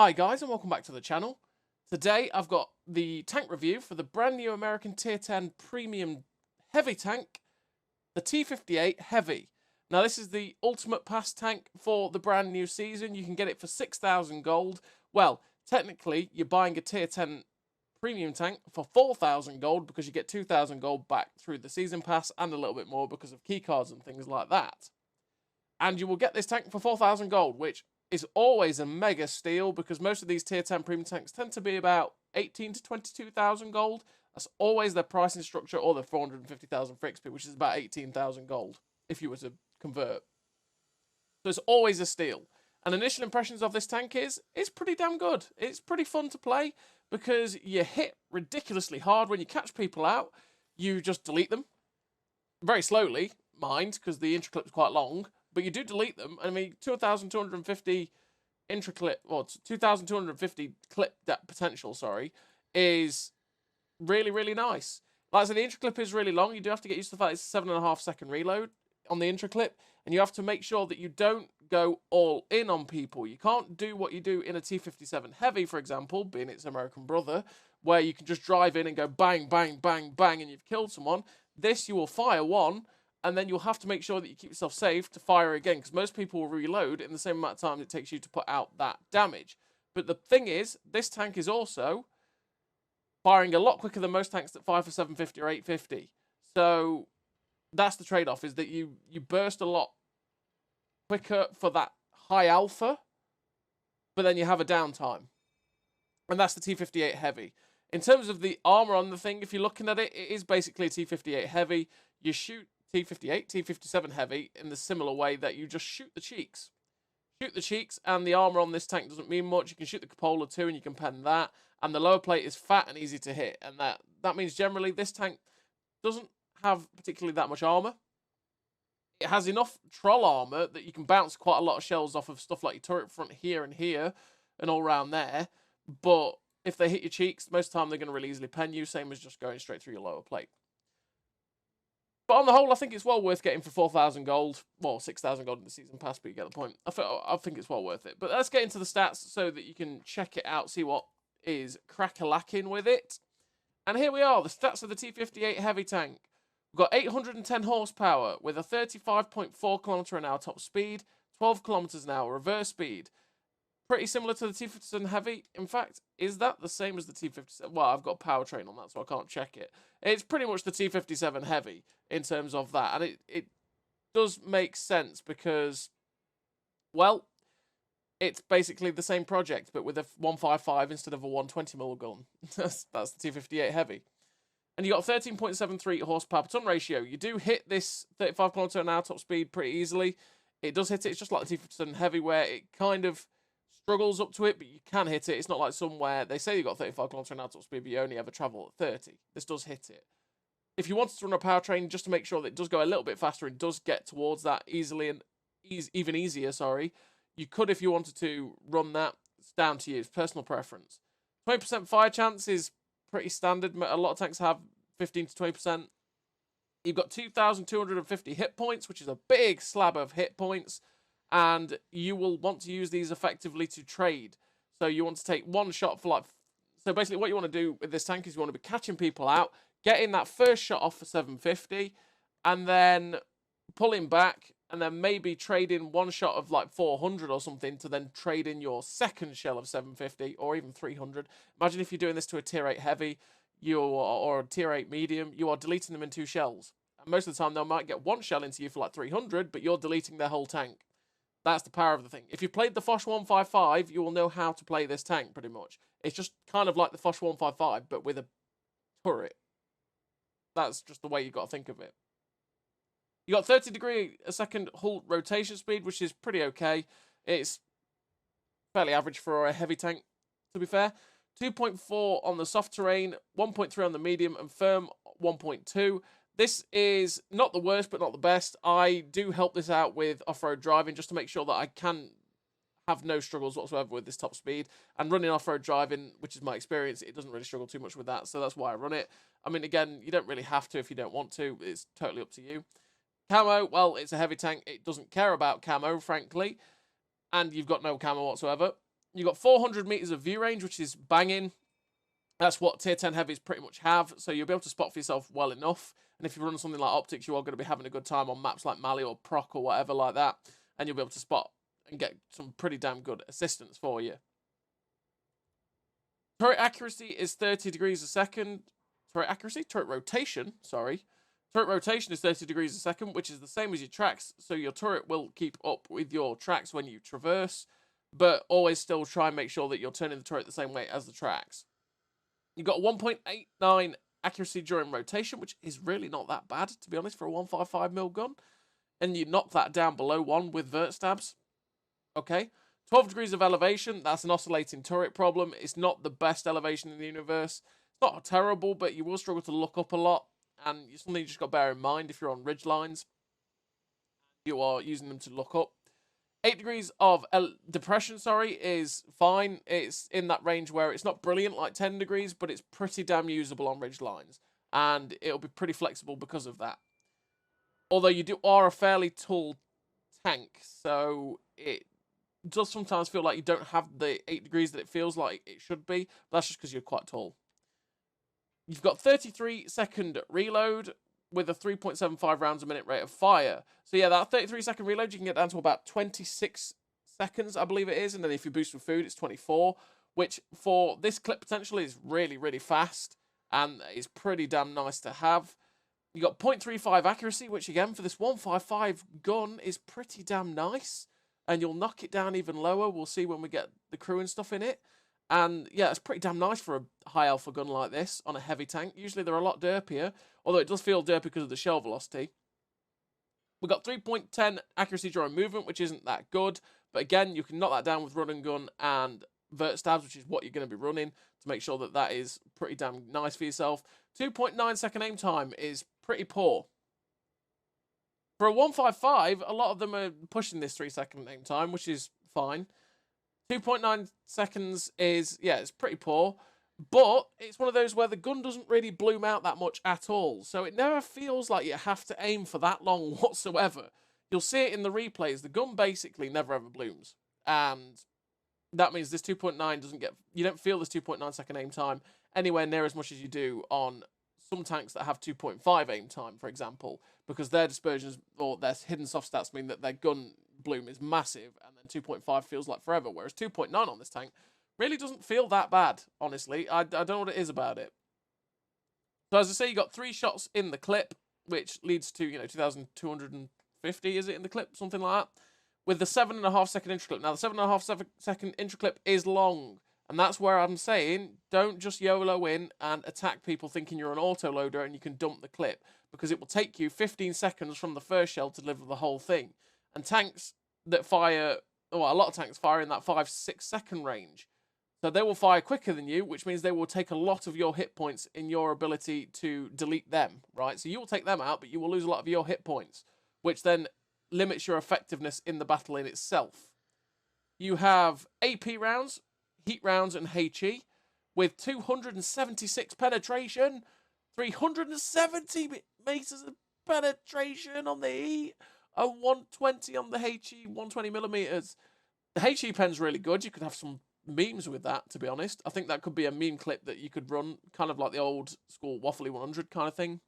Hi guys and welcome back to the channel. Today I've got the tank review for the brand new American Tier 10 Premium Heavy tank, the T58 Heavy. Now this is the ultimate pass tank for the brand new season. You can get it for 6,000 gold. Well, technically you're buying a Tier 10 Premium tank for 4,000 gold because you get 2,000 gold back through the season pass and a little bit more because of keycards and things like that. And you will get this tank for 4,000 gold, which is always a mega steal because most of these tier 10 premium tanks tend to be about 18 to 22,000 gold. That's always their pricing structure, or the 450,000 for XP, which is about 18,000 gold if you were to convert. So it's always a steal. And initial impressions of this tank is it's pretty damn good. It's pretty fun to play because you hit ridiculously hard when you catch people out. You just delete them very slowly, mind, because the intro clip's quite long. But you do delete them. I mean, 2,250 intra-clip, or 2,250 clip depth potential, sorry, is really, really nice. Like I said, the intra-clip is really long. You do have to get used to the fact it's a 7.5 second reload on the intra-clip. And you have to make sure that you don't go all in on people. You can't do what you do in a T57 Heavy, for example, being its American brother, where you can just drive in and go bang, bang, bang, bang, and you've killed someone. This, you will fire one, and then you'll have to make sure that you keep yourself safe to fire again, because most people will reload in the same amount of time it takes you to put out that damage. But the thing is, this tank is also firing a lot quicker than most tanks that fire for 750 or 850. So that's the trade-off, is that you burst a lot quicker for that high alpha, but then you have a downtime. And that's the T58 Heavy. In terms of the armor on the thing, if you're looking at it, it is basically a T58 Heavy. You shoot T58, T57 Heavy in the similar way that you just shoot the cheeks. Shoot the cheeks, and the armor on this tank doesn't mean much. You can shoot the cupola too, and you can pen that. And the lower plate is fat and easy to hit. And that means generally this tank doesn't have particularly that much armor. It has enough troll armor that you can bounce quite a lot of shells off of stuff like your turret front here and all around there. But if they hit your cheeks, most of the time they're going to really easily pen you, same as just going straight through your lower plate. But on the whole, I think it's well worth getting for 4,000 gold. Well, 6,000 gold in the season pass, but you get the point. I think it's well worth it. But let's get into the stats so that you can check it out, see what is crack-a-lacking with it. And here we are, the stats of the T58 Heavy tank. We've got 810 horsepower with a 35.4 km/h top speed, 12 km/h reverse speed. Pretty similar to the T57 Heavy. In fact, is that the same as the T57? Well, I've got powertrain on that, so I can't check it. It's pretty much the T57 Heavy in terms of that. And it does make sense because, well, it's basically the same project, but with a 155 instead of a 120mm gun. That's the T58 Heavy. And you got 13.73 horsepower per ton ratio. You do hit this 35 km/h top speed pretty easily. It does hit it. It's just like the T57 Heavy, where it kind of struggles up to it, but you can hit it. It's not like somewhere they say you got 35 km/h top speed, but you only ever travel at 30. This does hit it. If you wanted to run a powertrain, just to make sure that it does go a little bit faster and does get towards that easily and even easier, sorry, you could, if you wanted to, run that. It's down to you. It's personal preference. 20% fire chance is pretty standard. A lot of tanks have 15 to 20%. You've got 2,250 hit points, which is a big slab of hit points. And you will want to use these effectively to trade. So you want to take one shot for like... So basically what you want to do with this tank is you want to be catching people out, getting that first shot off for 750, and then pulling back, and then maybe trading one shot of like 400 or something to then trade in your second shell of 750 or even 300. Imagine if you're doing this to a tier 8 heavy or a tier 8 medium, you are deleting them in 2 shells. And most of the time they might get one shell into you for like 300, but you're deleting their whole tank. That's the power of the thing. If you've played the Foch 155, you will know how to play this tank pretty much. It's just kind of like the Foch 155, but with a turret. That's just the way you've got to think of it. You got 30 degree a second hull rotation speed, which is pretty okay. It's fairly average for a heavy tank, to be fair. 2.4 on the soft terrain, 1.3 on the medium, and firm 1.2. This is not the worst, but not the best. I do help this out with off-road driving just to make sure that I can have no struggles whatsoever with this top speed. And running off-road driving, which is my experience, it doesn't really struggle too much with that. So that's why I run it. I mean, again, you don't really have to if you don't want to. It's totally up to you. Camo, well, it's a heavy tank. It doesn't care about camo, frankly. And you've got no camo whatsoever. You got 400 meters of view range, which is banging. That's what tier 10 heavies pretty much have, so you'll be able to spot for yourself well enough. And if you run something like optics, you are going to be having a good time on maps like Mali or Proc or whatever like that, and you'll be able to spot and get some pretty damn good assistance for you. Turret accuracy is 30 degrees a second. Turret accuracy? Turret rotation, sorry. Turret rotation is 30 degrees a second, which is the same as your tracks, so your turret will keep up with your tracks when you traverse, but always still try and make sure that you're turning the turret the same way as the tracks. You've got 1.89 accuracy during rotation, which is really not that bad, to be honest, for a 155mm gun. And you knock that down below 1 with vert stabs. Okay. 12 degrees of elevation, that's an oscillating turret problem. It's not the best elevation in the universe. It's not terrible, but you will struggle to look up a lot. And it's something you just got to bear in mind if you're on ridge lines. You are using them to look up. 8 degrees of depression, is fine. It's in that range where it's not brilliant like 10 degrees, but it's pretty damn usable on ridge lines. And it'll be pretty flexible because of that. Although you are a fairly tall tank, so it does sometimes feel like you don't have the 8 degrees that it feels like it should be. But that's just because you're quite tall. You've got 33-second reload with a 3.75 rounds a minute rate of fire. So yeah, that 33-second reload, you can get down to about 26 seconds, I believe it is. And then if you boost with food, it's 24, which for this clip potential is really, really fast. And it's pretty damn nice to have. You got 0.35 accuracy, which again, for this 155 gun is pretty damn nice. And you'll knock it down even lower. We'll see when we get the crew and stuff in it. And yeah, it's pretty damn nice for a high alpha gun like this on a heavy tank. Usually they're a lot derpier, although it does feel derpy because of the shell velocity. We've got 3.10 accuracy during movement, which isn't that good. But again, you can knock that down with run and gun and vert stabs, which is what you're going to be running to make sure that that is pretty damn nice for yourself. 2.9 second aim time is pretty poor. For a 155, a lot of them are pushing this 3-second aim time, which is fine. 2.9 seconds is, yeah, it's pretty poor. But it's one of those where the gun doesn't really bloom out that much at all. So it never feels like you have to aim for that long whatsoever. You'll see it in the replays. The gun basically never ever blooms. And that means this 2.9 doesn't get... You don't feel this 2.9 second aim time anywhere near as much as you do on some tanks that have 2.5 aim time, for example. Because their dispersions or their hidden soft stats mean that their gun bloom is massive. And then 2.5 feels like forever. Whereas 2.9 on this tank really doesn't feel that bad, honestly. I don't know what it is about it. So as I say, you got 3 shots in the clip, which leads to, 2,250, is it, in the clip? Something like that. With the 7.5 second intro clip. Now, the 7.5 second intro clip is long. And that's where I'm saying, don't just YOLO in and attack people thinking you're an autoloader and you can dump the clip. Because it will take you 15 seconds from the first shell to deliver the whole thing. And tanks that fire, well, a lot of tanks fire in that 5-6 second range. So they will fire quicker than you, which means they will take a lot of your hit points in your ability to delete them, right? So you will take them out, but you will lose a lot of your hit points, which then limits your effectiveness in the battle in itself. You have AP rounds, heat rounds, and HE with 276 penetration, 370 meters of penetration on the heat, and 120 on the HE, 120 millimeters. The HE pen's really good. You could have some memes with that, to be honest. I think that could be a meme clip that you could run, kind of like the old school Waffly 100 kind of thing.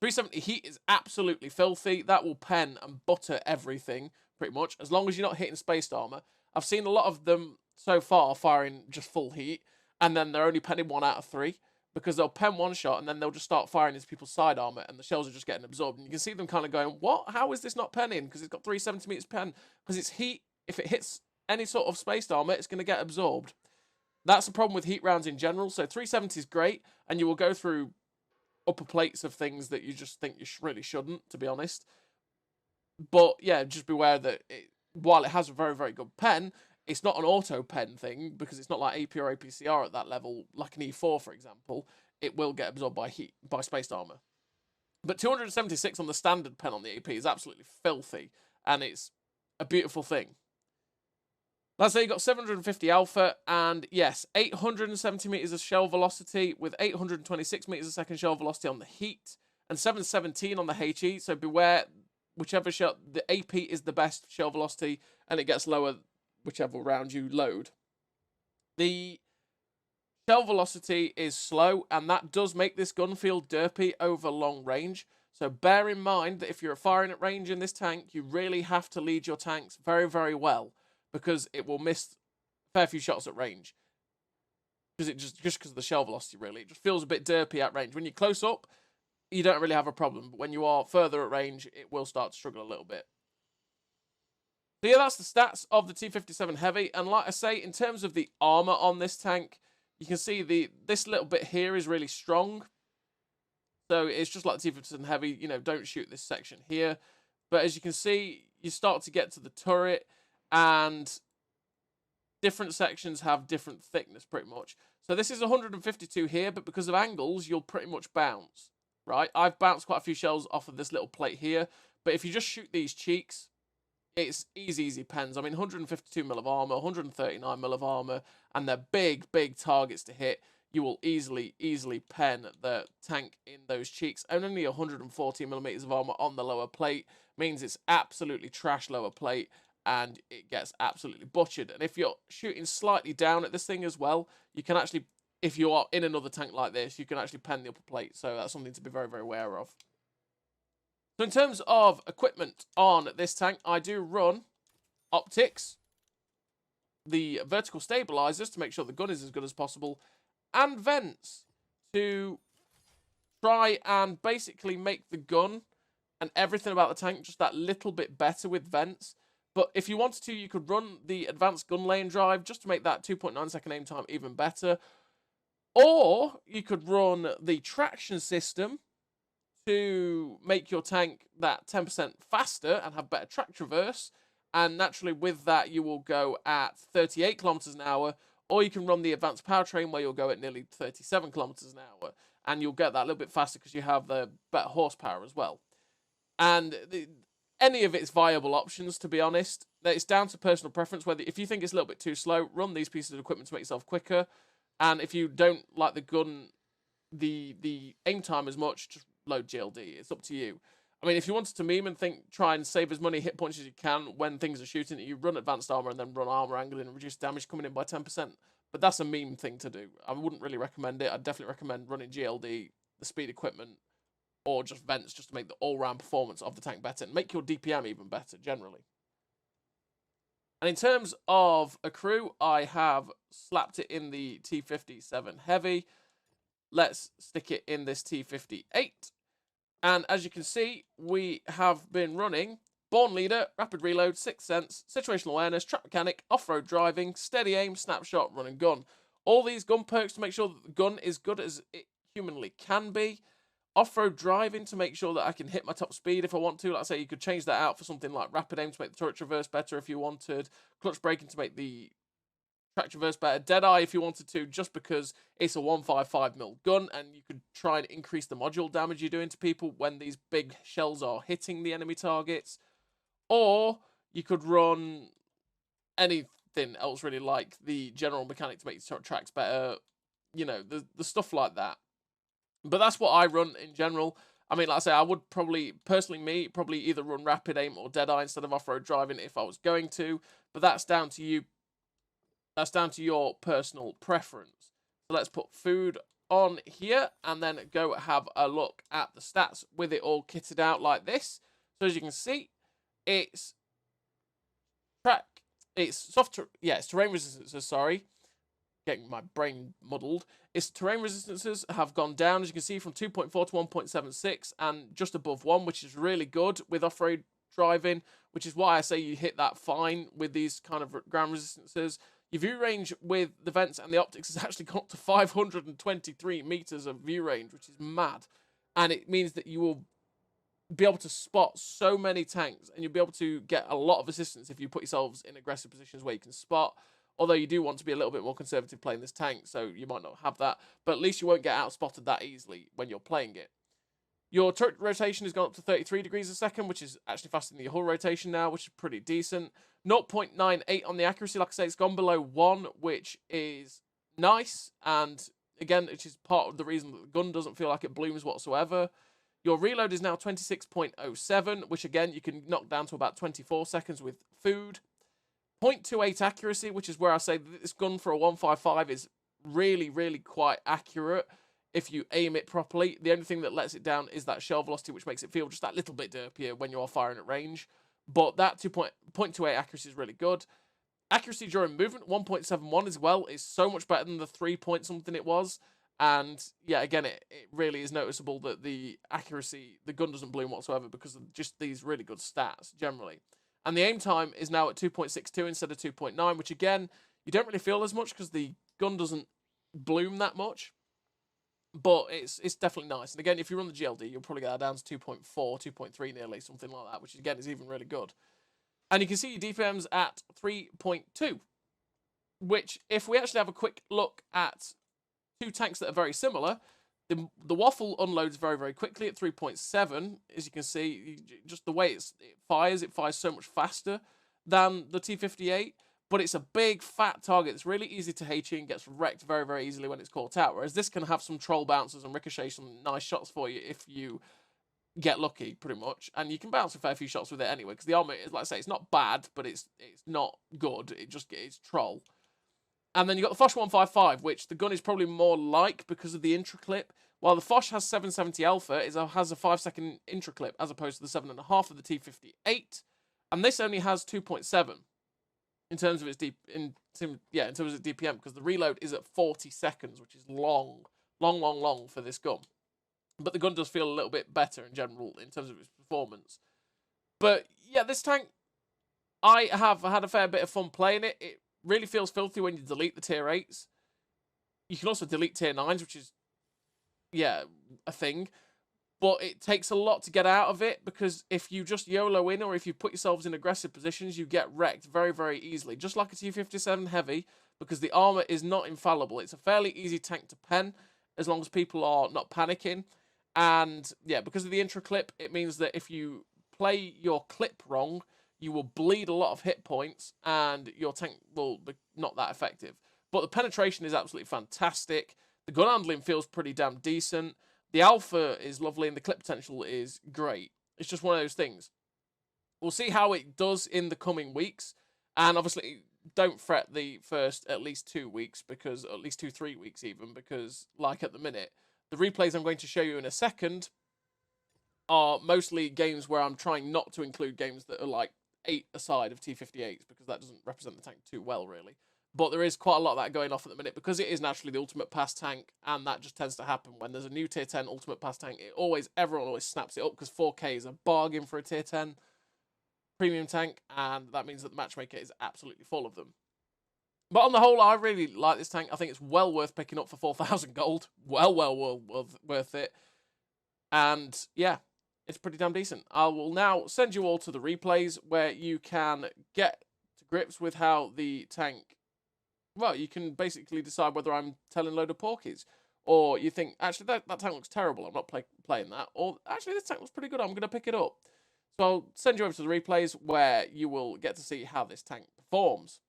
370 heat is absolutely filthy. That will pen and butter everything, pretty much, as long as you're not hitting spaced armor. I've seen a lot of them so far firing just full heat, and then they're only penning 1 out of 3, because they'll pen 1 shot, and then they'll just start firing into people's side armor, and the shells are just getting absorbed. And you can see them kind of going, what? How is this not penning? Because it's got 370 meters pen. Because it's heat. If it hits any sort of spaced armor, it's going to get absorbed. That's the problem with heat rounds in general. So 370 is great, and you will go through upper plates of things that you just think you really shouldn't, to be honest. But yeah, just beware that while it has a very, very good pen, it's not an auto pen thing, because it's not like AP or APCR at that level, like an E4, for example. It will get absorbed by heat, by spaced armor. But 276 on the standard pen on the AP is absolutely filthy, and it's a beautiful thing. Let's say you got 750 alpha, and yes, 870 meters of shell velocity with 826 meters a second shell velocity on the heat, and 717 on the HE. So beware, whichever shell, the AP is the best shell velocity, and it gets lower whichever round you load. The shell velocity is slow, and that does make this gun feel derpy over long range. So bear in mind that if you're firing at range in this tank, you really have to lead your tanks very, very well, because it will miss a fair few shots at range. Because it just because of the shell velocity, really. It just feels a bit derpy at range. When you're close up, you don't really have a problem. But when you are further at range, it will start to struggle a little bit. So yeah, that's the stats of the T57 Heavy. And like I say, in terms of the armor on this tank, you can see this little bit here is really strong. So it's just like the T57 Heavy, you know, don't shoot this section here. But as you can see, you start to get to the turret, and different sections have different thickness pretty much. So this is 152 here, but because of angles, you'll pretty much bounce, right? I've bounced quite a few shells off of this little plate here, but if you just shoot these cheeks, it's easy pens. I mean, 152mm of armor, 139mm of armor, and they're big targets to hit. You will easily pen the tank in those cheeks. And only 140mm of armor on the lower plate means it's absolutely trash lower plate, and it gets absolutely butchered. And if you're shooting slightly down at this thing as well, you can actually, if you are in another tank like this, you can actually pen the upper plate. So that's something to be very, very aware of. So in terms of equipment on this tank, I do run optics, the vertical stabilizers to make sure the gun is as good as possible, and vents to try and basically make the gun and everything about the tank just that little bit better with vents. But if you wanted to, you could run the advanced gun lane drive just to make that 2.9 second aim time even better. Or you could run the traction system to make your tank that 10% faster and have better track traverse. And naturally with that, you will go at 38 kilometers an hour. Or you can run the advanced powertrain where you'll go at nearly 37 kilometers an hour. And you'll get that a little bit faster because you have the better horsepower as well. And any of its viable options, to be honest. It's down to personal preference. Whether if you think it's a little bit too slow, run these pieces of equipment to make yourself quicker. And if you don't like the gun, the aim time as much, just load GLD. It's up to you. I mean, if you wanted to meme and try and save as many hit points as you can when things are shooting, you run advanced armor and then run armor angling and reduce damage coming in by 10%. But that's a meme thing to do. I wouldn't really recommend it. I'd definitely recommend running GLD, the speed equipment, or just vents just to make the all-round performance of the tank better and make your DPM even better, generally. And in terms of a crew, I have slapped it in the T57 Heavy. Let's stick it in this T58. And as you can see, we have been running Born Leader, Rapid Reload, Sixth Sense, Situational Awareness, Trap Mechanic, Off-Road Driving, Steady Aim, Snapshot, Run and Gun. All these gun perks to make sure that the gun is good as it humanly can be. Off-road driving to make sure that I can hit my top speed if I want to. Like I say, you could change that out for something like rapid aim to make the turret traverse better if you wanted. Clutch braking to make the track traverse better. Deadeye if you wanted to, just because it's a 155mm gun and you could try and increase the module damage you're doing to people when these big shells are hitting the enemy targets. Or you could run anything else really, like the general mechanic to make the tracks better. You know, the stuff like that. But that's what I run in general. I mean, like I say, I would probably either run rapid aim or Deadeye instead of off-road driving if I was going to. But that's down to you. That's down to your personal preference. So let's put food on here and then go have a look at the stats with it all kitted out like this. So as you can see, it's terrain resistances, sorry. Getting my brain muddled. Its terrain resistances have gone down, as you can see, from 2.4 to 1.76 and just above 1, which is really good with off-road driving, which is why I say you hit that fine with these kind of ground resistances. Your view range with the vents and the optics has actually gone up to 523 meters of view range, which is mad. And it means that you will be able to spot so many tanks, and you'll be able to get a lot of assistance if you put yourselves in aggressive positions where you can spot. Although you do want to be a little bit more conservative playing this tank, so you might not have that. But at least you won't get out-spotted that easily when you're playing it. Your turret rotation has gone up to 33 degrees a second, which is actually faster than your hull rotation now, which is pretty decent. 0.98 on the accuracy. Like I say, it's gone below 1, which is nice. And again, which is part of the reason that the gun doesn't feel like it blooms whatsoever. Your reload is now 26.07, which again, you can knock down to about 24 seconds with food. .28 accuracy, which is where I say that this gun for a 155 is really, really quite accurate if you aim it properly. The only thing that lets it down is that shell velocity, which makes it feel just that little bit derpier when you are firing at range. But that .28 accuracy is really good. Accuracy during movement, 1.71 as well, is so much better than the 3 point something it was. And yeah, again, it really is noticeable that the accuracy, the gun doesn't bloom whatsoever because of just these really good stats generally. And the aim time is now at 2.62 instead of 2.9, which again, you don't really feel as much because the gun doesn't bloom that much. But it's definitely nice. And again, if you run the GLD, you'll probably get that down to 2.4, 2.3 nearly, something like that, which again is even really good. And you can see your DPMs at 3.2, which if we actually have a quick look at two tanks that are very similar, the Waffle unloads very, very quickly at 3.7. As you can see, just the way it fires so much faster than the T58. But it's a big, fat target. It's really easy to HE and gets wrecked very, very easily when it's caught out. Whereas this can have some troll bounces and ricochet some nice shots for you if you get lucky, pretty much. And you can bounce a fair few shots with it anyway. Because the armor, like I say, it's not bad, but it's not good. It's troll. And then you've got the Foch 155, which the gun is probably more like because of the intra-clip. While the Foch has 770 alpha, it has a 5-second intra-clip as opposed to the 7.5 of the T58. And this only has 2.7 in terms of its DPM, because the reload is at 40 seconds, which is long for this gun. But the gun does feel a little bit better in general in terms of its performance. But yeah, this tank, I have had a fair bit of fun playing it. It really feels filthy when you delete the tier 8s. You can also delete tier 9s, which is, yeah, a thing. But it takes a lot to get out of it, because if you just YOLO in or if you put yourselves in aggressive positions, you get wrecked very, very easily. Just like a T57 Heavy, because the armor is not infallible. It's a fairly easy tank to pen, as long as people are not panicking. And yeah, because of the intra-clip, it means that if you play your clip wrong, you will bleed a lot of hit points, and your tank will be not that effective. But the penetration is absolutely fantastic. The gun handling feels pretty damn decent. The alpha is lovely, and the clip potential is great. It's just one of those things. We'll see how it does in the coming weeks. And obviously, don't fret the first at least 2 weeks, because at least 2-3 weeks even, because like at the minute, the replays I'm going to show you in a second are mostly games where I'm trying not to include games that are like 8 aside of T58s, because that doesn't represent the tank too well, really. But there is quite a lot of that going off at the minute, because it is naturally the ultimate pass tank, and that just tends to happen when there's a new tier 10 ultimate pass tank. Everyone always snaps it up, because 4K is a bargain for a tier 10 premium tank, and that means that the matchmaker is absolutely full of them. But on the whole, I really like this tank. I think it's well worth picking up for 4,000 gold. Well worth it. And yeah, it's pretty damn decent. I will now send you all to the replays, where you can get to grips with how the tank... Well, you can basically decide whether I'm telling a load of porkies, or you think, actually, that tank looks terrible, I'm not playing that, or actually, this tank looks pretty good, I'm going to pick it up. So I'll send you over to the replays, where you will get to see how this tank performs.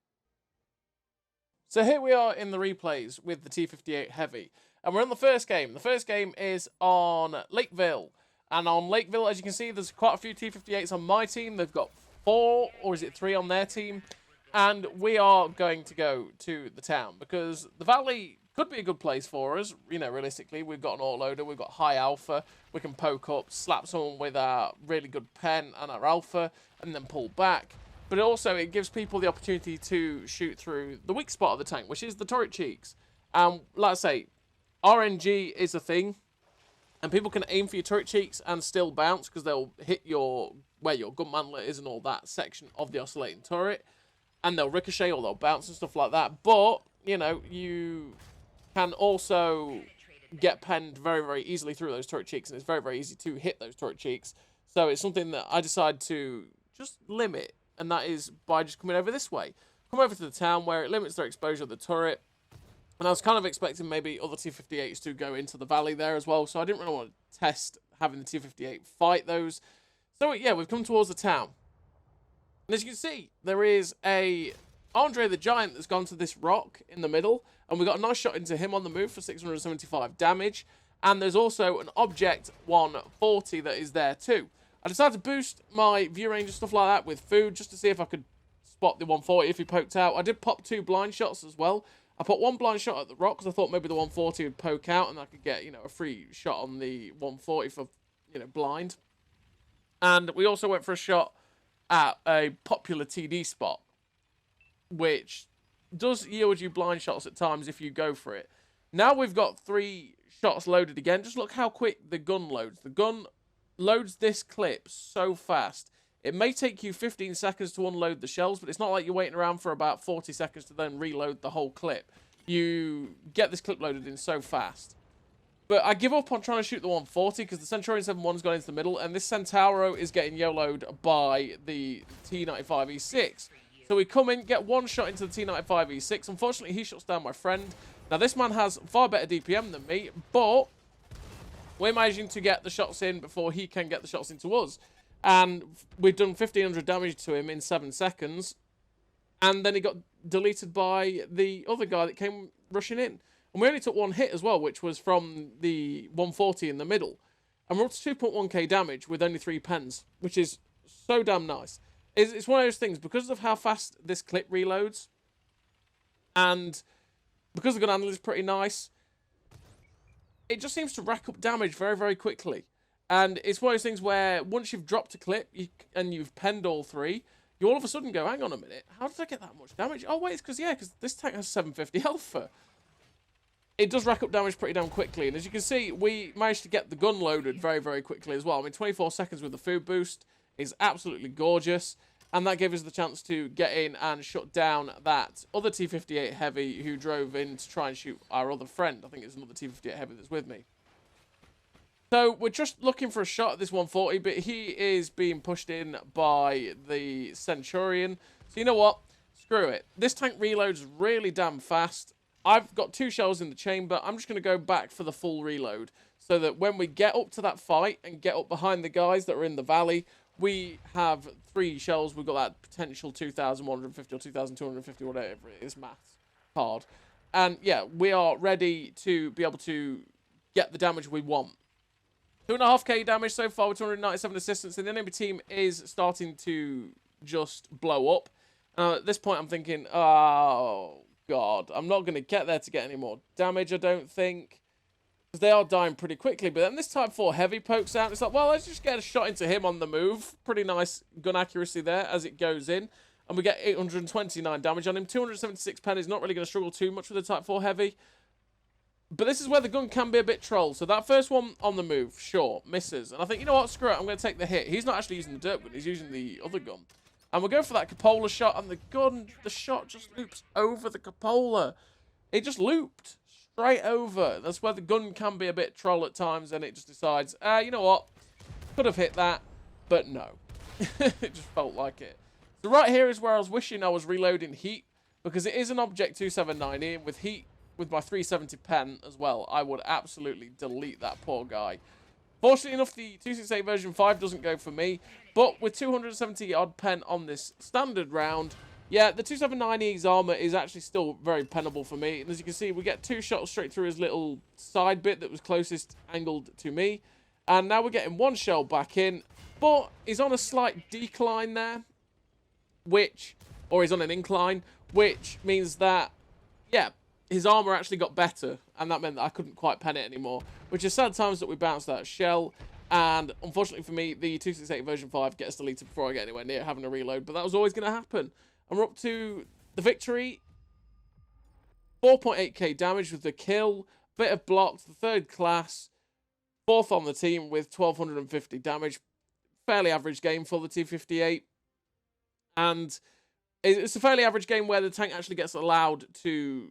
So here we are in the replays with the T58 Heavy, and we're on the first game. The first game is on Lakeville, and on Lakeville, as you can see, there's quite a few T58s on my team. They've got 4, or is it 3 on their team? And we are going to go to the town, because the valley could be a good place for us. You know, realistically, we've got an autoloader, we've got high alpha, we can poke up, slap someone with our really good pen and our alpha, and then pull back. But also, it gives people the opportunity to shoot through the weak spot of the tank, which is the turret cheeks. And like I say, RNG is a thing, and people can aim for your turret cheeks and still bounce, because they'll hit where your gun mantler is and all that section of the oscillating turret. And they'll ricochet or they'll bounce and stuff like that. But, you know, you can also get penned very, very easily through those turret cheeks. And it's very, very easy to hit those turret cheeks. So it's something that I decide to just limit. And that is by just coming over this way. Come over to the town, where it limits their exposure to the turret. And I was kind of expecting maybe other T58s to go into the valley there as well. So I didn't really want to test having the T58 fight those. So yeah, we've come towards the town. And as you can see, there is a Andre the Giant that's gone to this rock in the middle. And we got a nice shot into him on the move for 675 damage. And there's also an Object 140 that is there too. I decided to boost my view range and stuff like that with food, just to see if I could spot spot the 140 if he poked out. I did pop 2 blind shots as well. I put 1 blind shot at the rock because I thought maybe the 140 would poke out and I could get, you know, a free shot on the 140 for, you know, blind. And we also went for a shot at a popular TD spot, which does yield you blind shots at times if you go for it. Now we've got 3 shots loaded again. Just look how quick the gun loads. The gun loads this clip so fast. It may take you 15 seconds to unload the shells, but it's not like you're waiting around for about 40 seconds to then reload the whole clip. You get this clip loaded in so fast. But I give up on trying to shoot the 140 because the Centurion 7.1's gone into the middle, and this Centauro is getting YOLO'd by the T95 E6. So we come in, get 1 shot into the T95 E6. Unfortunately, he shuts down my friend. Now, this man has far better DPM than me, but we're managing to get the shots in before he can get the shots into us. And we've done 1,500 damage to him in 7 seconds. And then he got deleted by the other guy that came rushing in. And we only took 1 hit as well, which was from the 140 in the middle. And we're up to 2.1k damage with only 3 pens, which is so damn nice. It's one of those things, because of how fast this clip reloads, and because the gun handle is pretty nice, it just seems to rack up damage very, very quickly. And it's one of those things where once you've dropped a clip and you've penned all 3, you all of a sudden go, hang on a minute, how did I get that much damage? Oh, wait, it's because, yeah, because this tank has 750 health for. It does rack up damage pretty damn quickly. And as you can see, we managed to get the gun loaded very, very quickly as well. I mean, 24 seconds with the food boost is absolutely gorgeous. And that gave us the chance to get in and shut down that other T58 Heavy who drove in to try and shoot our other friend. I think it's another T58 Heavy that's with me. So we're just looking for a shot at this 140, but he is being pushed in by the Centurion. So you know what? Screw it. This tank reloads really damn fast. I've got 2 shells in the chamber. I'm just going to go back for the full reload so that when we get up to that fight and get up behind the guys that are in the valley, we have 3 shells. We've got that potential 2,150 or 2,250, whatever it is, maths card. And yeah, we are ready to be able to get the damage we want. 2.5k damage so far with 297 assistance, and the enemy team is starting to just blow up. At this point, I'm thinking, oh, God, I'm not going to get there to get any more damage, I don't think. Because they are dying pretty quickly. But then this Type 4 Heavy pokes out. It's like, well, let's just get a shot into him on the move. Pretty nice gun accuracy there as it goes in. And we get 829 damage on him. 276 pen is not really going to struggle too much with the Type 4 Heavy. But this is where the gun can be a bit troll. So that first one on the move, sure, misses. And I think, you know what, screw it, I'm going to take the hit. He's not actually using the Derp gun, he's using the other gun. And we'll go for that cupola shot, and the shot just loops over the cupola. It just looped straight over. That's where the gun can be a bit troll at times, and it just decides, you know what, could have hit that, but no. It just felt like it. So right here is where I was wishing I was reloading heat, because it is an Object 2790, and with heat, with my 370 pen as well, I would absolutely delete that poor guy. Fortunately enough, the 268 version 5 doesn't go for me, but with 270 odd pen on this standard round, yeah, the 2790's armor is actually still very pennable for me. And as you can see, we get 2 shots straight through his little side bit that was closest angled to me. And now we're getting 1 shell back in, but he's on a slight decline there, or he's on an incline, which means that, yeah, his armor actually got better, and that meant that I couldn't quite pen it anymore, which is sad times that we bounced that shell. And unfortunately for me, the 268 version 5 gets deleted before I get anywhere near having a reload, but that was always going to happen. And we're up to the victory. 4.8k damage with the kill, bit of blocks, the 3rd class, 4th on the team with 1,250 damage. Fairly average game for the T58. And it's a fairly average game where the tank actually gets allowed to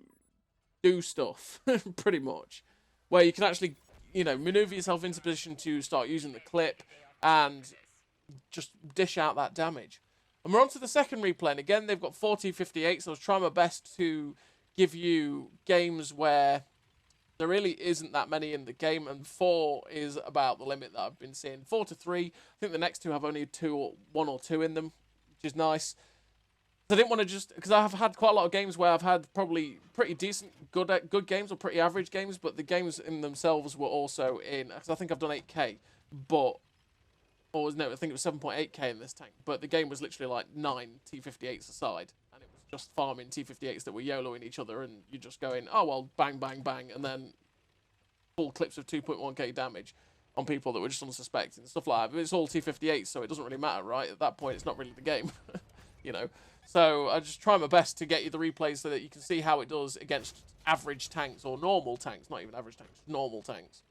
do stuff, pretty much. Where you can actually, you know, maneuver yourself into position to start using the clip and just dish out that damage. And we're on to the second replay, and again, they've got 4 T58s, so I was trying my best to give you games where there really isn't that many in the game, and 4 is about the limit that I've been seeing. 4 to 3, I think the next 2 have only 1 or 2 in them, which is nice. I didn't want to just, because I've had quite a lot of games where I've had probably pretty decent, good games or pretty average games, but the games in themselves were also in, because I think I've done 8k, but or was no, I think it was 7.8k in this tank, but the game was literally like 9 T58s aside, and it was just farming T58s that were YOLOing each other, and you're just going, oh well, bang, bang, bang, and then full clips of 2.1k damage on people that were just unsuspecting and stuff like that. But it's all T58s, so it doesn't really matter, right? At that point, it's not really the game, you know. So I just try my best to get you the replays so that you can see how it does against average tanks or normal tanks, not even average tanks, normal tanks.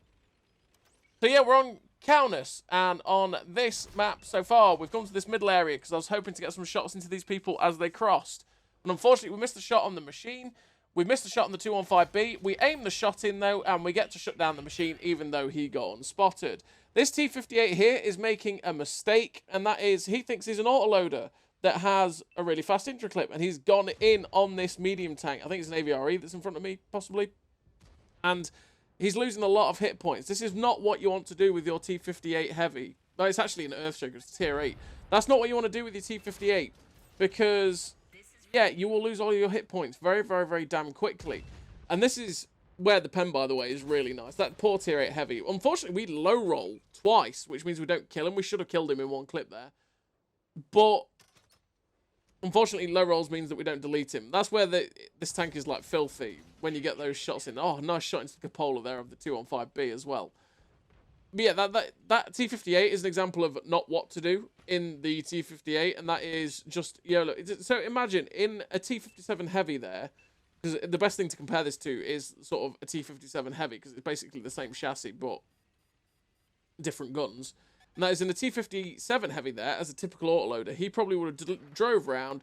So yeah, we're on Kaunas, and on this map so far, we've come to this middle area because I was hoping to get some shots into these people as they crossed. And unfortunately, we missed a shot on the machine. We missed a shot on the 215B. We aimed the shot in, though, and we get to shut down the machine, even though he got unspotted. This T58 here is making a mistake, and that is he thinks he's an autoloader that has a really fast intro clip, and he's gone in on this medium tank. I think it's an AVRE that's in front of me, possibly. And he's losing a lot of hit points. This is not what you want to do with your T58 Heavy. No, it's actually an Earthshaker. It's tier 8. That's not what you want to do with your T58, because, yeah, you will lose all your hit points very, very, very damn quickly. And this is where the pen, by the way, is really nice. That poor tier 8 Heavy. Unfortunately, we low roll twice, which means we don't kill him. We should have killed him in one clip there. But unfortunately, low rolls means that we don't delete him. That's where this tank is, like, filthy, when you get those shots in. Oh, nice shot into the cupola there of the 215B as well. But yeah, that T58 is an example of not what to do in the T58, and that is just YOLO. So imagine, in a T57 Heavy there, because the best thing to compare this to is sort of a T57 Heavy, because it's basically the same chassis, but different guns. And that is in a T57 Heavy there, as a typical autoloader, he probably would have drove around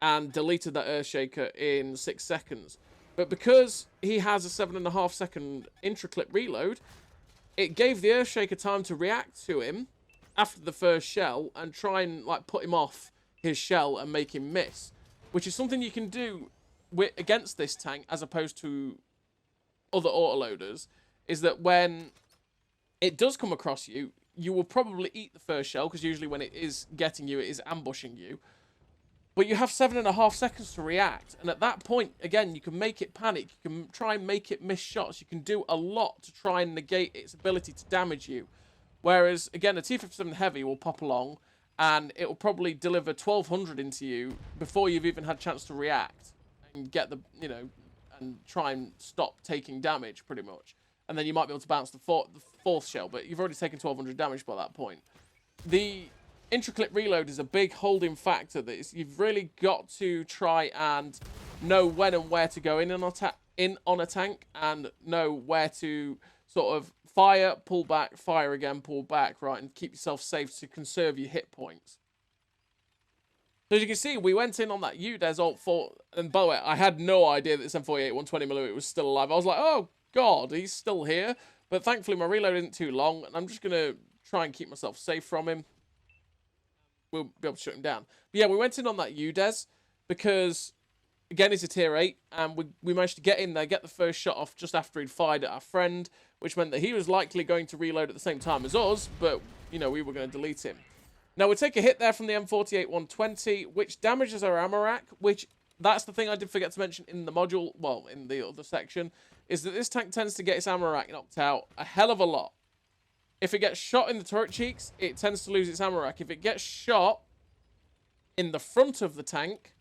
and deleted that Earthshaker in 6 seconds. But because he has a 7.5 second intra-clip reload, it gave the Earthshaker time to react to him after the first shell and try and, like, put him off his shell and make him miss. Which is something you can do against this tank as opposed to other autoloaders, is that when it does come across you, you will probably eat the first shell, because usually when it is getting you, it is ambushing you. But you have 7.5 seconds to react, and at that point, again, you can make it panic, you can try and make it miss shots, you can do a lot to try and negate its ability to damage you. Whereas, again, a T57 Heavy will pop along, and it will probably deliver 1200 into you before you've even had a chance to react, and get the, you know, and try and stop taking damage, pretty much. And then you might be able to bounce the fourth shell, but you've already taken 1200 damage by that point. The intraclip reload is a big holding factor. That you've really got to try and know when and where to go in on a tank, and know where to sort of fire, pull back, fire again, pull back, right, and keep yourself safe to conserve your hit points. So as you can see, we went in on that UDES Alt 4, and by the way, I had no idea that this M48 120mm was still alive. I was like, oh god, he's still here. But thankfully my reload isn't too long, and I'm just going to try and keep myself safe from him. We'll be able to shut him down. But yeah, we went in on that UDES because, again, he's a tier 8, and we managed to get in there, get the first shot off just after he'd fired at our friend, which meant that he was likely going to reload at the same time as us, but, you know, we were going to delete him. Now, we take a hit there from the M48 120, which damages our ammo rack, which, that's the thing I did forget to mention in the module, well, in the other section, is that this tank tends to get its ammo rack knocked out a hell of a lot. If it gets shot in the turret cheeks, it tends to lose its ammo rack. If it gets shot in the front of the tank,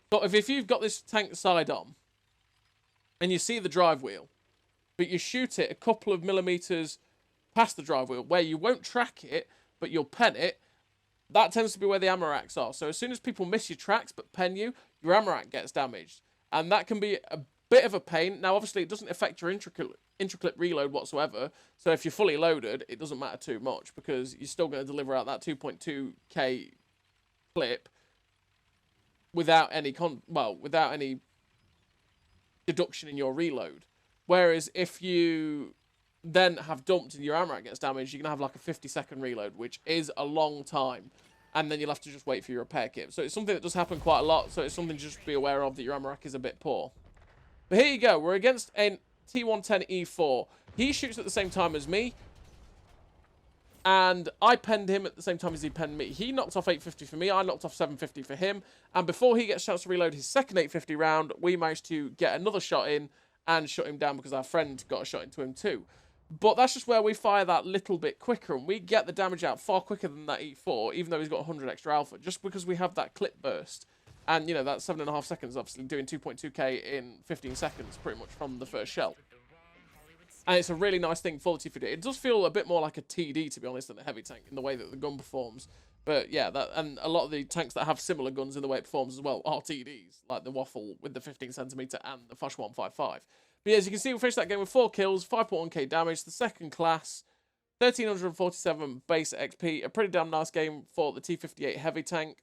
but if you've got this tank side on, and you see the drive wheel, but you shoot it a couple of millimeters past the drive wheel, where you won't track it, but you'll pen it, that tends to be where the ammo racks are. So as soon as people miss your tracks but pen you, your ammo rack gets damaged. And that can be a bit of a pain. Now, obviously, it doesn't affect your intraclip reload whatsoever. So if you're fully loaded, it doesn't matter too much, because you're still going to deliver out that 2.2k clip without any deduction in your reload. Whereas if you then have dumped and your ammo rack gets damaged, you're going to have like a 50-second reload, which is a long time. And then you'll have to just wait for your repair kit. So it's something that does happen quite a lot. So it's something to just be aware of, that your ammo rack is a bit poor. But here you go. We're against a T110E4. He shoots at the same time as me. And I penned him at the same time as he penned me. He knocked off 850 for me. I knocked off 750 for him. And before he gets a chance to reload his second 850 round, we managed to get another shot in and shut him down, because our friend got a shot into him too. But that's just where we fire that little bit quicker, and we get the damage out far quicker than that E4, even though he's got 100 extra alpha, just because we have that clip burst. And, you know, that's 7.5 seconds, obviously, doing 2.2k in 15 seconds, pretty much from the first shell. And it's a really nice thing for the T58. It does feel a bit more like a TD, to be honest, than a heavy tank, in the way that the gun performs. But, yeah, and a lot of the tanks that have similar guns in the way it performs as well are TDs, like the Waffle with the 15cm and the Foch 155. But yeah, as you can see, we finished that game with 4 kills, 5.1k damage, the second class, 1347 base XP. A pretty damn nice game for the T58 Heavy tank.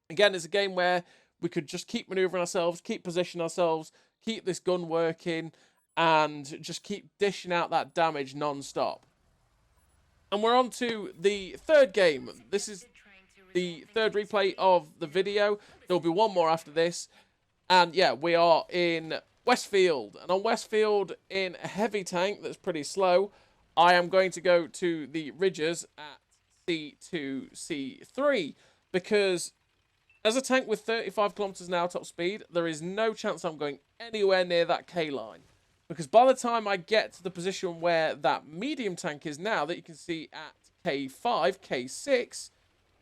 Again, it's a game where we could just keep maneuvering ourselves, keep positioning ourselves, keep this gun working, and just keep dishing out that damage non-stop. And we're on to the third game. This is the third replay of the video. There'll be one more after this. And yeah, we are in Westfield. And on Westfield, in a heavy tank that's pretty slow, I am going to go to the ridges at C2, C3. Because as a tank with 35 kilometers an hour top speed, there is no chance I'm going anywhere near that K line. Because by the time I get to the position where that medium tank is now, that you can see at K5, K6,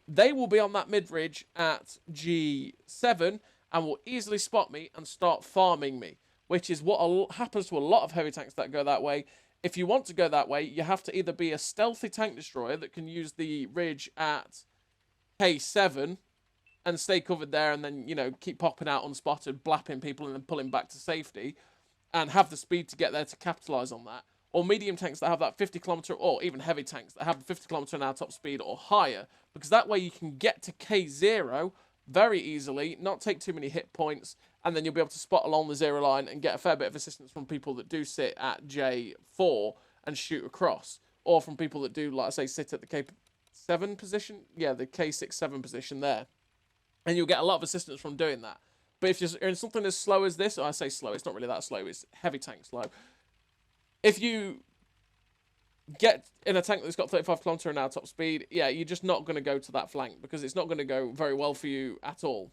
they will be on that mid-ridge at G7 and will easily spot me and start farming me, which is what happens to a lot of heavy tanks that go that way. If you want to go that way, you have to either be a stealthy tank destroyer that can use the ridge at K7 and stay covered there and then, you know, keep popping out unspotted, blapping people and then pulling back to safety, and have the speed to get there to capitalise on that. Or medium tanks that have that 50 kilometre, or even heavy tanks that have 50 kilometre an hour top speed or higher, because that way you can get to K0 very easily, not take too many hit points, and then you'll be able to spot along the zero line and get a fair bit of assistance from people that do sit at J4 and shoot across, or from people that do, like I say, sit at the K7 position, yeah, the K6-7 position there, and you'll get a lot of assistance from doing that. But if you're in something as slow as this, or I say slow, it's not really that slow, it's heavy tank slow. If you get in a tank that's got 35 kilometre an hour top speed, yeah, you're just not going to go to that flank because it's not going to go very well for you at all.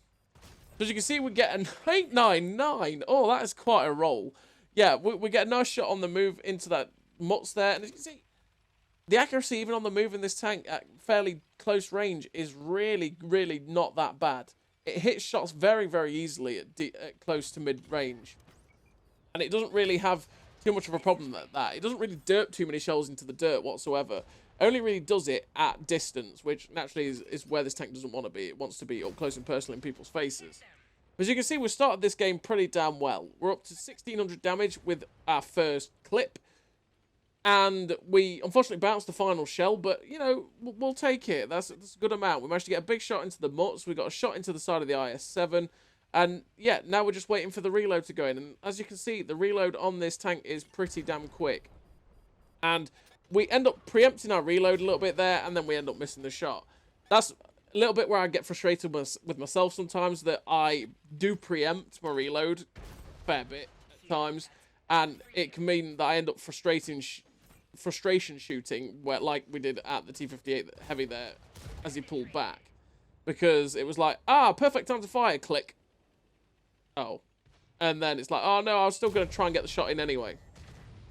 As you can see, we get an 899. Oh, that is quite a roll. Yeah, we get a nice shot on the move into that mutts there. And as you can see, the accuracy even on the move in this tank at fairly close range is really, really not that bad. It hits shots very, very easily at close to mid-range. And it doesn't really have too much of a problem at that. It doesn't really derp too many shells into the dirt whatsoever. Only really does it at distance, which naturally is where this tank doesn't want to be. It wants to be up close and personal in people's faces. As you can see, we started this game pretty damn well. We're up to 1600 damage with our first clip. And we unfortunately bounced the final shell, but, you know, we'll take it. That's a good amount. We managed to get a big shot into the mutts. We got a shot into the side of the IS-7. And, yeah, now we're just waiting for the reload to go in. And as you can see, the reload on this tank is pretty damn quick. And we end up preempting our reload a little bit there, and then we end up missing the shot. That's a little bit where I get frustrated with myself sometimes, that I do preempt my reload a fair bit at times. And it can mean that I end up frustration shooting, where like we did at the T58 Heavy there, as he pulled back. Because it was like, perfect time to fire, click. Oh. And then it's like, oh no, I was still going to try and get the shot in anyway.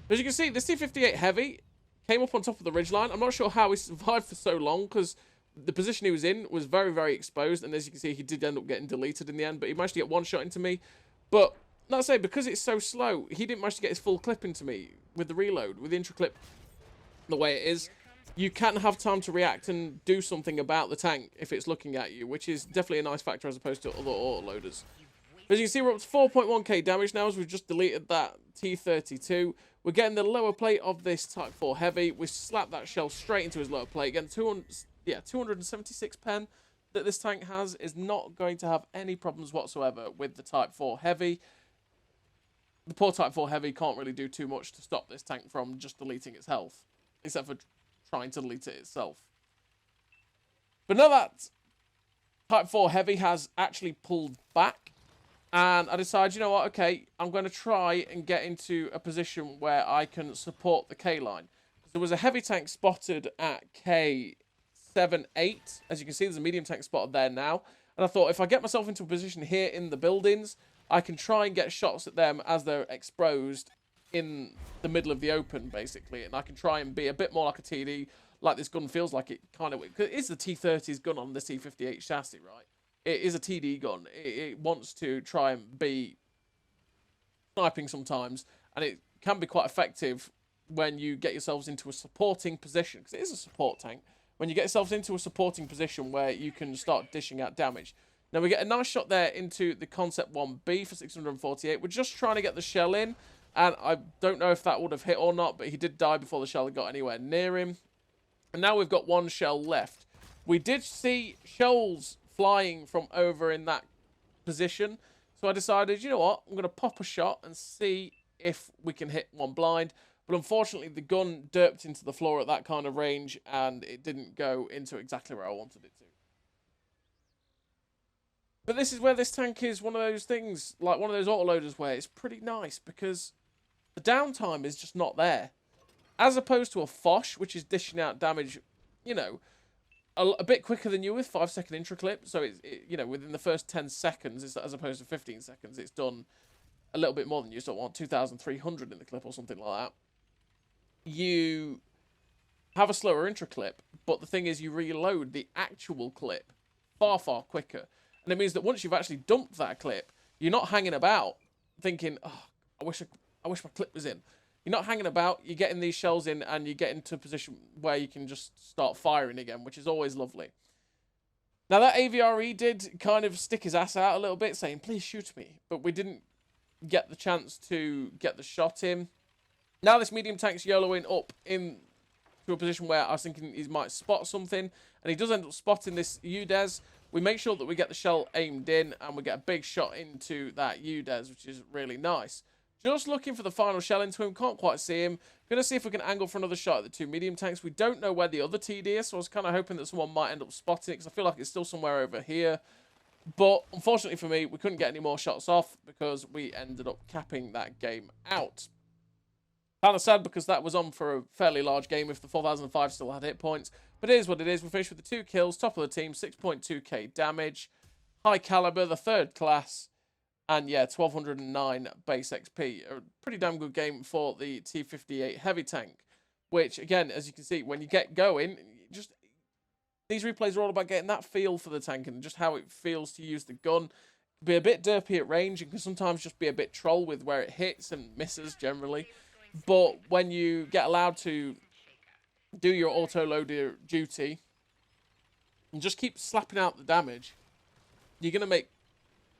As you can see, this T58 Heavy came up on top of the ridgeline. I'm not sure how he survived for so long, because the position he was in was very, very exposed. And as you can see, he did end up getting deleted in the end, but he managed to get one shot into me. But, like I say, because it's so slow, he didn't manage to get his full clip into me with the reload, with the intro clip the way it is. You can have time to react and do something about the tank if it's looking at you, which is definitely a nice factor as opposed to other autoloaders. As you can see, we're up to 4.1k damage now as we've just deleted that T32. We're getting the lower plate of this Type 4 Heavy. We slapped that shell straight into his lower plate. Again, 276 pen that this tank has is not going to have any problems whatsoever with the Type 4 Heavy. The poor Type 4 Heavy can't really do too much to stop this tank from just deleting its health, except for trying to delete it itself. But now that Type 4 Heavy has actually pulled back, and I decided, you know what, okay, I'm going to try and get into a position where I can support the K-line. There was a heavy tank spotted at K7-8. As you can see, there's a medium tank spotted there now. And I thought, if I get myself into a position here in the buildings, I can try and get shots at them as they're exposed in the middle of the open, basically, and I can try and be a bit more like a TD, like this gun feels like it kind of... Because it is the T30's gun on the T58 chassis, right? It is a TD gun. It wants to try and be sniping sometimes, and it can be quite effective when you get yourselves into a supporting position, because it is a support tank. When you get yourselves into a supporting position where you can start dishing out damage. Now, we get a nice shot there into the Concept 1B for 648. We're just trying to get the shell in, and I don't know if that would have hit or not, but he did die before the shell had got anywhere near him. And now we've got one shell left. We did see shells flying from over in that position, so I decided, you know what, I'm going to pop a shot and see if we can hit one blind. But unfortunately, the gun derped into the floor at that kind of range, and it didn't go into exactly where I wanted it to. But this is where this tank is one of those things, like one of those autoloaders where it's pretty nice, because the downtime is just not there. As opposed to a Foch, which is dishing out damage, you know, a bit quicker than you with 5-second intro clip. So, you know, within the first 10 seconds, as opposed to 15 seconds, it's done a little bit more than you. So, 2,300 in the clip or something like that. You have a slower intro clip, but the thing is you reload the actual clip far, far quicker. And it means that once you've actually dumped that clip, you're not hanging about thinking, oh, I wish my clip was in. You're not hanging about, you're getting these shells in, and you get into a position where you can just start firing again, which is always lovely. Now, that AVRE did kind of stick his ass out a little bit, saying, please shoot me. But we didn't get the chance to get the shot in. Now this medium tank's YOLOing up into a position where I was thinking he might spot something, and he does end up spotting this UDES. We make sure that we get the shell aimed in, and we get a big shot into that UDES, which is really nice. Just looking for the final shell into him, can't quite see him. Gonna see if we can angle for another shot at the two medium tanks. We don't know where the other TD is, so I was kind of hoping that someone might end up spotting it, because I feel like it's still somewhere over here. But unfortunately for me, we couldn't get any more shots off, because we ended up capping that game out. Kind of sad, because that was on for a fairly large game if the 4005 still had hit points. But it is what it is. We finished with the 2 kills, top of the team, 6.2k damage, high caliber, the 3rd class, and yeah, 1209 base XP. A pretty damn good game for the T58 Heavy tank, which, again, as you can see, when you get going, just these replays are all about getting that feel for the tank and just how it feels to use the gun. Be a bit derpy at range, and can sometimes just be a bit troll with where it hits and misses generally. But when you get allowed to do your auto-loader duty and just keep slapping out the damage, you're going to make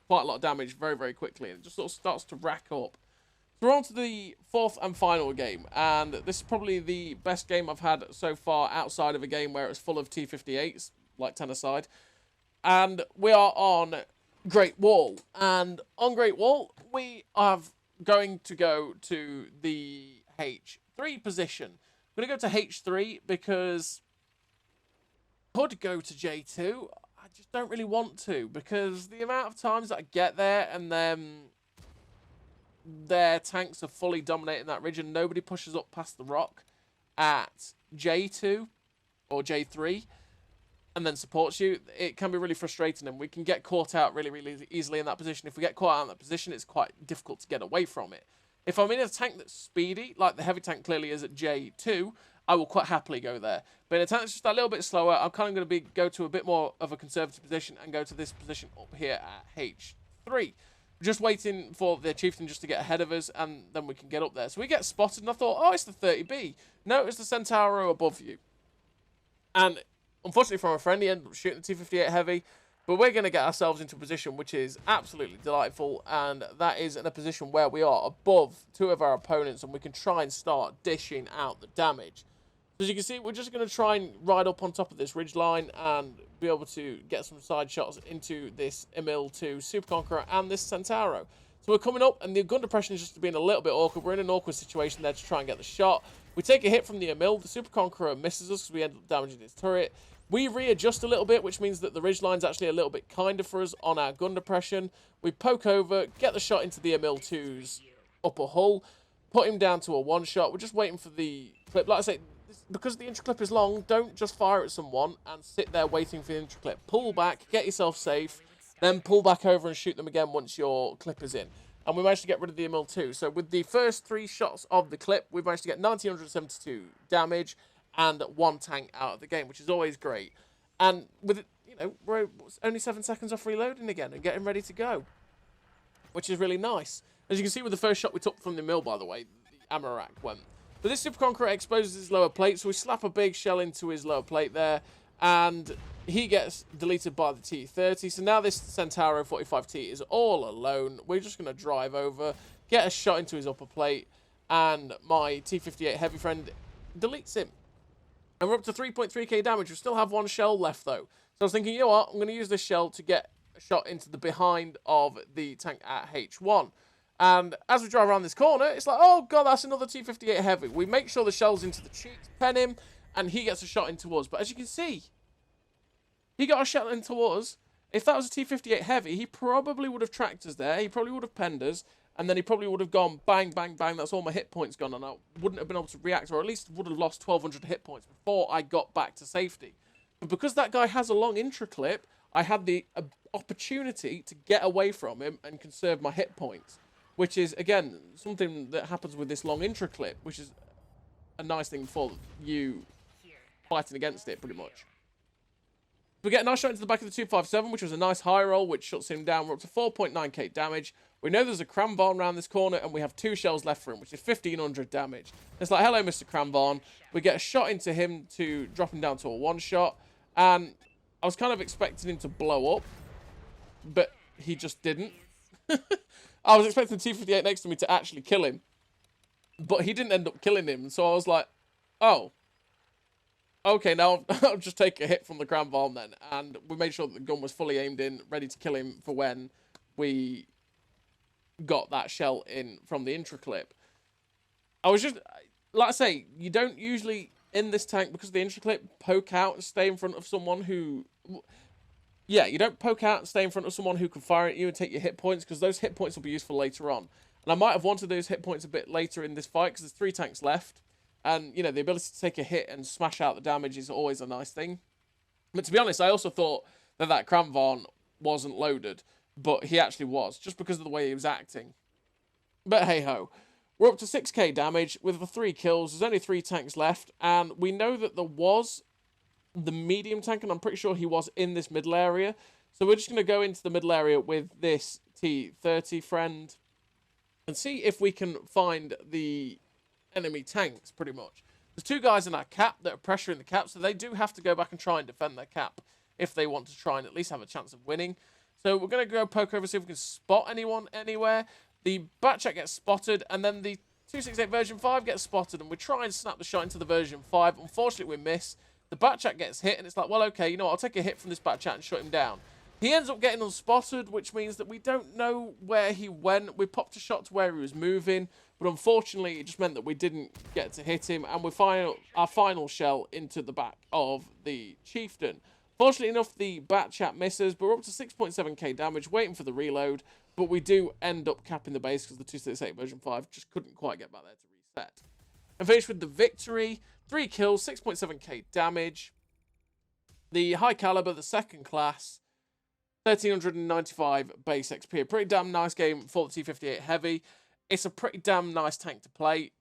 quite a lot of damage very, very quickly. And it just sort of starts to rack up. So we're on to the 4th and final game. And this is probably the best game I've had so far outside of a game where it was full of T58s, like 10 aside. And we are on Great Wall. And on Great Wall, we have going to go to the H3 position. I'm going to go to H3 because I could go to J2. I just don't really want to, because the amount of times that I get there and then their tanks are fully dominating that region, nobody pushes up past the rock at J2 or J3 and then supports you, it can be really frustrating, and we can get caught out really, really easily in that position. If we get caught out in that position, it's quite difficult to get away from it. If I'm in a tank that's speedy, like the heavy tank clearly is at J2, I will quite happily go there. But in a tank that's just a little bit slower, I'm kind of going to go to a bit more of a conservative position and go to this position up here at H3. Just waiting for the chieftain just to get ahead of us, and then we can get up there. So we get spotted, and I thought, oh, it's the 30B. No, it's the Centauro above you. And unfortunately for my friend, he ended up shooting the T58 Heavy. But we're going to get ourselves into a position which is absolutely delightful, and that is in a position where we are above 2 of our opponents, and we can try and start dishing out the damage. As you can see, we're just going to try and ride up on top of this ridge line and be able to get some side shots into this Emil 2 Super Conqueror and this Centauro. So we're coming up, and the gun depression is just being a little bit awkward. We're in an awkward situation there to try and get the shot. We take a hit from the Emil. The Super Conqueror misses us because we end up damaging his turret. We readjust a little bit, which means that the ridgeline's actually a little bit kinder for us on our gun depression. We poke over, get the shot into the Emil 2's upper hull, put him down to a one-shot. We're just waiting for the clip. Like I say, because the intro clip is long, don't just fire at someone and sit there waiting for the intro clip. Pull back, get yourself safe, then pull back over and shoot them again once your clip is in. and we managed to get rid of the Emil too. So with the first 3 shots of the clip, we've managed to get 1972 damage and 1 tank out of the game, which is always great. And with it, you know, we're only 7 seconds off reloading again and getting ready to go, which is really nice. As you can see with the first shot we took from the mill, by the way, the ammo rack went. But this Super Conqueror exposes his lower plate, so we slap a big shell into his lower plate there, and he gets deleted by the T30. So now this Centauro 45T is all alone. We're just going to drive over, get a shot into his upper plate, and my T58 Heavy friend deletes him. And we're up to 3.3k damage. We still have 1 shell left, though. So I was thinking, you know what? I'm going to use this shell to get a shot into the behind of the tank at H1. And as we drive around this corner, it's like, oh, God, that's another T58 Heavy. We make sure the shell's into the cheeks, pen him, and he gets a shot into us. But as you can see, he got a shot into us. If that was a T58 Heavy, he probably would have tracked us there. He probably would have penned us. And then he probably would have gone bang, bang, bang. That's all my hit points gone. And I wouldn't have been able to react, or at least would have lost 1,200 hit points before I got back to safety. But because that guy has a long intro clip, I had the opportunity to get away from him and conserve my hit points. Which is, again, something that happens with this long intro clip, which is a nice thing for you fighting against it, pretty much. We get a nice shot into the back of the 257, which was a nice high roll, which shuts him down. We're up to 4.9k damage. We know there's a Cranvarn around this corner, and we have 2 shells left for him, which is 1,500 damage. It's like, hello, Mr. Cranvarn. We get a shot into him to drop him down to a 1-shot, and I was kind of expecting him to blow up, but he just didn't. I was expecting the T58 next to me to actually kill him, but he didn't end up killing him, so I was like, oh. Okay, now I'll just take a hit from the Cranvarn then. And we made sure that the gun was fully aimed in, ready to kill him for when we got that shell in from the intro clip. I was just, like I say, you don't usually, in this tank, because of the intro clip, poke out and stay in front of someone who... Yeah, you don't poke out and stay in front of someone who can fire at you and take your hit points, because those hit points will be useful later on. And I might have wanted those hit points a bit later in this fight, because there's 3 tanks left. And, you know, the ability to take a hit and smash out the damage is always a nice thing. But to be honest, I also thought that that Cranvarn wasn't loaded. But he actually was, just because of the way he was acting. But hey-ho. We're up to 6k damage with the 3 kills. There's only 3 tanks left. And we know that there was the medium tank, and I'm pretty sure he was in this middle area. So we're just going to go into the middle area with this T30 friend and see if we can find the enemy tanks, pretty much. There's 2 guys in our cap that are pressuring the cap, so they do have to go back and try and defend their cap if they want to try and at least have a chance of winning. So we're going to go poke over, see if we can spot anyone anywhere. The Batchat gets spotted, and then the 268 version 5 gets spotted, and we try and snap the shot into the version 5. Unfortunately, we miss. The Batchat gets hit, and it's like, well, okay, you know what, I'll take a hit from this Batchat and shut him down. He ends up getting unspotted, which means that we don't know where he went. We popped a shot to where he was moving, but unfortunately, it just meant that we didn't get to hit him, and we fired our final shell into the back of the Chieftain. Fortunately enough, the Batchat misses, but we're up to 6.7k damage, waiting for the reload, but we do end up capping the base because the 268 version 5 just couldn't quite get back there to reset. And finish with the victory. 3 kills, 6.7k damage. The high caliber, the second class, 1,395 base XP. A pretty damn nice game for the T58 Heavy. It's a pretty damn nice tank to play.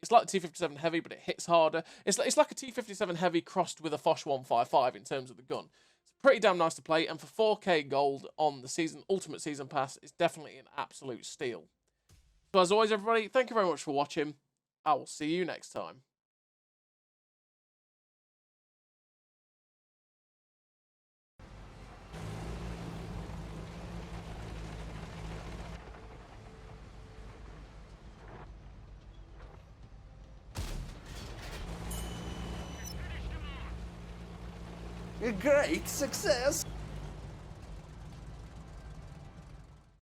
It's like the T57 Heavy, but it hits harder. It's like a T57 Heavy crossed with a Foch 155 in terms of the gun. It's pretty damn nice to play, and for 4k gold on the Ultimate Season Pass, it's definitely an absolute steal. So as always, everybody, thank you very much for watching. I will see you next time. A great success!